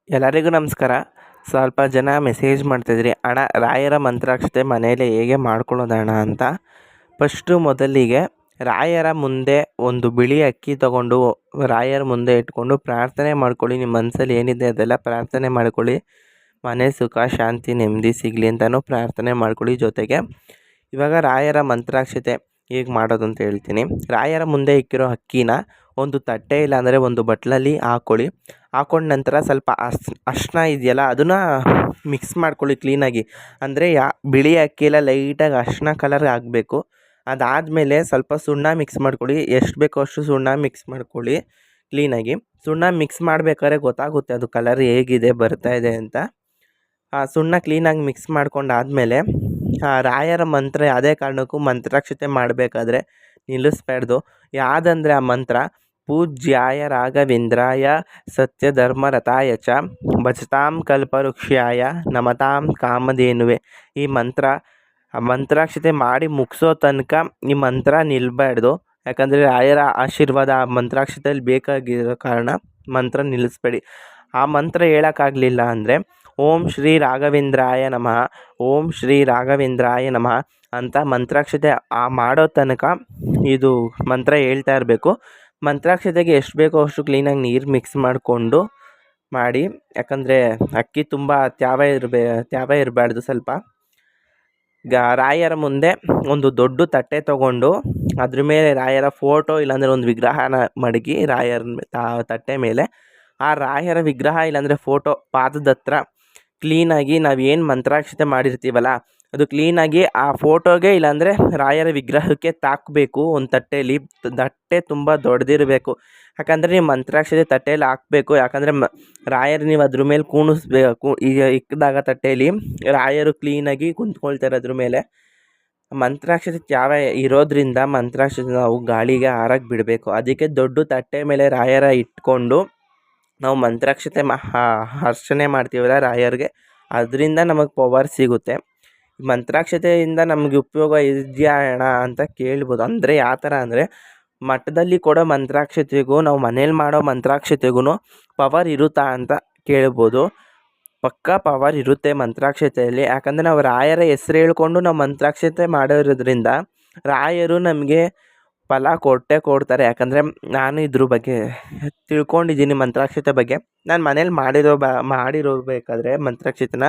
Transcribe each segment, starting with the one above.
ಎಲ್ಲರಿಗೂ ನಮಸ್ಕಾರ. ಸ್ವಲ್ಪ ಜನ ಮೆಸೇಜ್ ಮಾಡ್ತಿದ್ರಿ, ಅಣ್ಣ ರಾಯರ ಮಂತ್ರಾಕ್ಷತೆ ಮನೆಯಲ್ಲೇ ಹೇಗೆ ಮಾಡ್ಕೊಳ್ಳೋದಣ್ಣ ಅಂತ. ಮೊದಲಿಗೆ ರಾಯರ ಮುಂದೆ ಒಂದು ಬಿಳಿ ಅಕ್ಕಿ ತಗೊಂಡು ರಾಯರ ಮುಂದೆ ಇಟ್ಕೊಂಡು ಪ್ರಾರ್ಥನೆ ಮಾಡ್ಕೊಳ್ಳಿ. ನಿಮ್ಮ ಮನಸ್ಸಲ್ಲಿ ಏನಿದೆ ಅದೆಲ್ಲ ಪ್ರಾರ್ಥನೆ ಮಾಡ್ಕೊಳ್ಳಿ. ಮನೆ ಸುಖ ಶಾಂತಿ ನೆಮ್ಮದಿ ಸಿಗಲಿ ಅಂತಲೂ ಪ್ರಾರ್ಥನೆ ಮಾಡ್ಕೊಳ್ಳಿ. ಜೊತೆಗೆ ಇವಾಗ ರಾಯರ ಮಂತ್ರಾಕ್ಷತೆ ಹೇಗೆ ಮಾಡೋದು ಅಂತ ಹೇಳ್ತೀನಿ. ರಾಯರ ಮುಂದೆ ಇಕ್ಕಿರೋ ಅಕ್ಕಿನ ಒಂದು ತಟ್ಟೆ ಇಲ್ಲಾಂದರೆ ಒಂದು ಬಟ್ಲಲ್ಲಿ ಹಾಕ್ಕೊಂಡ ನಂತರ ಸ್ವಲ್ಪ ಅರಿಶಿನ ಇದೆಯಲ್ಲ ಅದನ್ನು ಮಿಕ್ಸ್ ಮಾಡ್ಕೊಳ್ಳಿ ಕ್ಲೀನಾಗಿ. ಅಂದರೆ ಬಿಳಿ ಅಕ್ಕಿ ಎಲ್ಲ ಲೈಟಾಗಿ ಅರಿಶಿನ ಕಲರ್ ಆಗಬೇಕು. ಅದಾದಮೇಲೆ ಸ್ವಲ್ಪ ಸುಣ್ಣ ಮಿಕ್ಸ್ ಮಾಡ್ಕೊಳ್ಳಿ. ಎಷ್ಟು ಬೇಕೋ ಅಷ್ಟು ಸುಣ್ಣ ಮಿಕ್ಸ್ ಮಾಡ್ಕೊಳ್ಳಿ ಕ್ಲೀನಾಗಿ. ಸುಣ್ಣ ಮಿಕ್ಸ್ ಮಾಡಬೇಕಾದ್ರೆ ಗೊತ್ತಾಗುತ್ತೆ ಅದು ಕಲರ್ ಹೇಗಿದೆ ಬರ್ತಾಯಿದೆ ಅಂತ. ಆ ಸುಣ್ಣ ಕ್ಲೀನಾಗಿ ಮಿಕ್ಸ್ ಮಾಡ್ಕೊಂಡಾದಮೇಲೆ ರಾಯರ ಮಂತ್ರ ಯಾವುದೇ ಕಾರಣಕ್ಕೂ ಮಂತ್ರಾಕ್ಷತೆ ಮಾಡಬೇಕಾದ್ರೆ ನಿಲ್ಲಿಸ್ಬಾರ್ದು. ಯಾವುದಂದರೆ ಆ ಮಂತ್ರ ಪೂಜ್ಯಾಯ ರಾಘವೇಂದ್ರಾಯ ಸತ್ಯಧರ್ಮರತಾಯ ಚ ಭಜತಾಂ ಕಲ್ಪವೃಕ್ಷಾಯ ನಮತಾಂ ಕಾಮಧೇನುವೆ. ಈ ಮಂತ್ರಾಕ್ಷತೆ ಮಾಡಿ ಮುಗಿಸೋ ತನಕ ಈ ಮಂತ್ರ ನಿಲ್ಲಬಾರ್ದು. ಯಾಕಂದರೆ ರಾಯರ ಆಶೀರ್ವಾದ ಆ ಮಂತ್ರಾಕ್ಷತೆಯಲ್ಲಿ ಬೇಕಾಗಿರೋ ಕಾರಣ ಮಂತ್ರ ನಿಲ್ಲಿಸ್ಬೇಡಿ. ಆ ಮಂತ್ರ ಹೇಳೋಕ್ಕಾಗಲಿಲ್ಲ ಅಂದರೆ ಓಂ ಶ್ರೀ ರಾಘವೇಂದ್ರಾಯ ನಮಃ, ಓಂ ಶ್ರೀ ರಾಘವೇಂದ್ರಾಯ ನಮಃ ಅಂತ ಮಂತ್ರಾಕ್ಷತೆ ಮಾಡೋ ತನಕ ಇದು ಮಂತ್ರ ಹೇಳ್ತಾ ಇರಬೇಕು. ಮಂತ್ರಾಕ್ಷತೆಗೆ ಎಷ್ಟು ಬೇಕೋ ಅಷ್ಟು ಕ್ಲೀನಾಗಿ ನೀರು ಮಿಕ್ಸ್ ಮಾಡಿಕೊಂಡು ಮಾಡಿ. ಯಾಕಂದರೆ ಅಕ್ಕಿ ತುಂಬ ತ್ಯಾವ ಇರಬಾರ್ದು. ಸ್ವಲ್ಪ ರಾಯರ ಮುಂದೆ ಒಂದು ದೊಡ್ಡ ತಟ್ಟೆ ತೊಗೊಂಡು ಅದ್ರ ಮೇಲೆ ರಾಯರ ಫೋಟೋ ಇಲ್ಲಾಂದರೆ ಒಂದು ವಿಗ್ರಹನ ಮಡಗಿ ರಾಯರ ತಟ್ಟೆ ಮೇಲೆ ಆ ರಾಯರ ವಿಗ್ರಹ ಇಲ್ಲಾಂದರೆ ಫೋಟೋ ಪಾದದ ಹತ್ರ ಕ್ಲೀನಾಗಿ ನಾವು ಏನು ಮಂತ್ರಾಕ್ಷತೆ ಮಾಡಿರ್ತೀವಲ್ಲ ಅದು ಕ್ಲೀನಾಗಿ ಆ ಫೋಟೋಗೆ ಇಲ್ಲಾಂದರೆ ರಾಯರ ವಿಗ್ರಹಕ್ಕೆ ತಾಕಬೇಕು. ಒಂದು ತಟ್ಟೆಯಲ್ಲಿ ತಟ್ಟೆ ತುಂಬ ದೊಡ್ಡದಿರಬೇಕು. ಯಾಕಂದರೆ ನೀವು ಮಂತ್ರಾಕ್ಷತೆ ತಟ್ಟೆಯಲ್ಲಿ ಹಾಕಬೇಕು. ಯಾಕಂದರೆ ರಾಯರು ನೀವು ಅದ್ರ ಮೇಲೆ ಕೂಣಿಸ್ಬೇಕು. ಈಗ ಇಕ್ಕಿದಾಗ ತಟ್ಟೆಯಲ್ಲಿ ರಾಯರು ಕ್ಲೀನಾಗಿ ಕುಂತ್ಕೊಳ್ತಾರೆ ಅದ್ರ ಮೇಲೆ. ಮಂತ್ರಾಕ್ಷತೆ ತ್ಯಾವ ಇರೋದ್ರಿಂದ ಮಂತ್ರಾಕ್ಷತೆ ನಾವು ಗಾಳಿಗೆ ಹಾರಕ್ಕೆ ಬಿಡಬೇಕು. ಅದಕ್ಕೆ ದೊಡ್ಡ ತಟ್ಟೆ ಮೇಲೆ ರಾಯರ ಇಟ್ಕೊಂಡು ನಾವು ಮಂತ್ರಾಕ್ಷತೆ ಅರ್ಚನೆ ಮಾಡ್ತೀವಲ್ಲ ರಾಯರಿಗೆ, ಅದರಿಂದ ನಮಗೆ ಪವರ್ ಸಿಗುತ್ತೆ. ಮಂತ್ರಾಕ್ಷತೆಯಿಂದ ನಮಗೆ ಉಪಯೋಗ ಇದೆಯಾ ಅಣ್ಣ ಅಂತ ಕೇಳ್ಬೋದು. ಅಂದರೆ ಯಾವ ಥರ ಅಂದರೆ ಮಠದಲ್ಲಿ ಕೊಡೋ ಮಂತ್ರಾಕ್ಷತೆಗೂ ನಾವು ಮನೇಲಿ ಮಾಡೋ ಮಂತ್ರಾಕ್ಷತೆಗೂ ಪವರ್ ಇರುತ್ತಾ ಅಂತ ಕೇಳ್ಬೋದು. ಪಕ್ಕಾ ಪವರ್ ಇರುತ್ತೆ ಮಂತ್ರಾಕ್ಷತೆಯಲ್ಲಿ. ಯಾಕಂದರೆ ನಾವು ರಾಯರ ಹೆಸ್ರು ಹೇಳ್ಕೊಂಡು ನಾವು ಮಂತ್ರಾಕ್ಷತೆ ಮಾಡಿರೋದ್ರಿಂದ ರಾಯರು ನಮಗೆ ಫಲ ಕೊಡ್ತಾರೆ. ಯಾಕಂದರೆ ನಾನು ಇದ್ರ ಬಗ್ಗೆ ತಿಳ್ಕೊಂಡಿದ್ದೀನಿ ಮಂತ್ರಾಕ್ಷತೆ ಬಗ್ಗೆ. ನಾನು ಮನೇಲಿ ಮಾಡಿರೋಬೇಕಾದ್ರೆ ಮಂತ್ರಾಕ್ಷತೆನ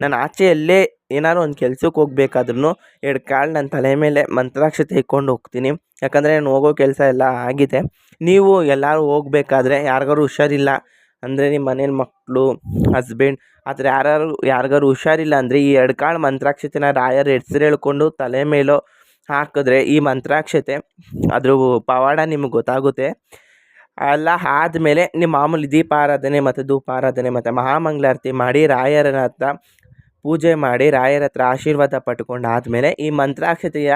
ನಾನು ಆಚೆ ಎಲ್ಲೇ ಏನಾದ್ರು ಒಂದು ಕೆಲ್ಸಕ್ಕೆ ಹೋಗ್ಬೇಕಾದ್ರೂ 2 ಕಾಲು ನನ್ನ ತಲೆ ಮೇಲೆ ಮಂತ್ರಾಕ್ಷತೆ ಇಟ್ಕೊಂಡು ಹೋಗ್ತೀನಿ. ಯಾಕಂದರೆ ನಾನು ಹೋಗೋ ಕೆಲಸ ಎಲ್ಲ ಆಗಿದೆ. ನೀವು ಎಲ್ಲರೂ ಹೋಗ್ಬೇಕಾದ್ರೆ ಯಾರಿಗಾರು ಹುಷಾರಿಲ್ಲ ಅಂದರೆ ನಿಮ್ಮ ಮನೇಲಿ ಮಕ್ಕಳು ಹಸ್ಬೆಂಡ್ ಆ ಥರ ಯಾರಿಗಾರು ಹುಷಾರಿಲ್ಲ ಅಂದರೆ ಈ 2 ಕಾಳು ಮಂತ್ರಾಕ್ಷತೆನ ರಾಯರ ಹೆಸ್ರು ಹೇಳ್ಕೊಂಡು ತಲೆ ಮೇಲೋ ಹಾಕಿದ್ರೆ ಈ ಮಂತ್ರಾಕ್ಷತೆ ಅದ್ರ ಪವಾಡ ನಿಮಗೆ ಗೊತ್ತಾಗುತ್ತೆ. ಎಲ್ಲ ಆದಮೇಲೆ ನಿಮ್ಮ ಮಾಮೂಲಿ ದೀಪಾರಾಧನೆ ಮತ್ತು ಧೂಪಾರಾಧನೆ ಮತ್ತು ಮಹಾಮಂಗಳಾರತಿ ಮಾಡಿ ರಾಯರ ಹತ್ರ ಪೂಜೆ ಮಾಡಿ ರಾಯರ ಹತ್ರ ಆಶೀರ್ವಾದ ಪಡ್ಕೊಂಡಾದಮೇಲೆ ಈ ಮಂತ್ರಾಕ್ಷತೆಯ